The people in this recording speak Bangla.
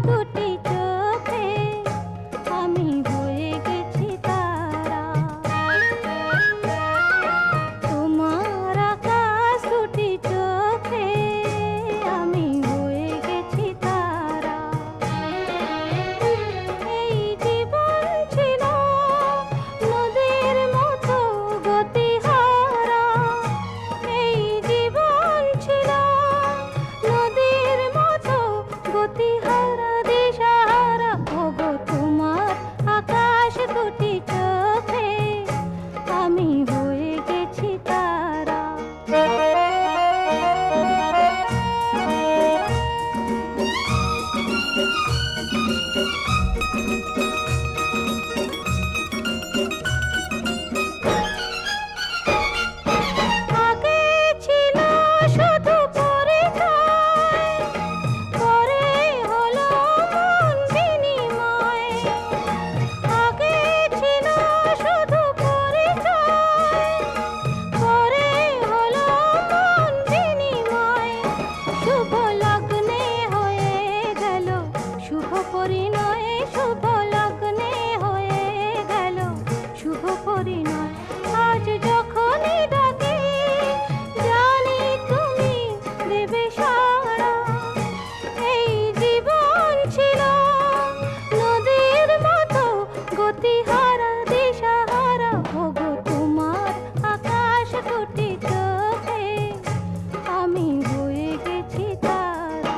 দুটি চোখে আমি হয়ে গেছি তারা। তোমার আকাশ দুটি চোখে আমি হয়ে গেছি তারা। এই জীবন ছিল নদীর মতো গতিহারা। এই জীবন ছিল নদীর মতো গতিহারা দিশাহারা। ওগো তোমার আকাশ দুটি চোখে আমি হয়ে গেছি তারা। আগে ছিল শুধু পরিচয়, পরে হলো মন বিনিময়। আগে ছিল শুধু পরিচয়, পরে হলো মন বিনিময়। শুভ লগ্নে হয়ে গেল শুভ পরিণয়, শুভ লগ্নে হয়ে গেল শুভ পরিণয়। আজ যখনই ডাকি জানি তুমি দেবে সাড়া। এই জীবন ছিল নদীর মতো গতিহারা দিশাহারা। ওগো তোমার আকাশ দুটি চোখে আমি হয়ে গেছি তারা।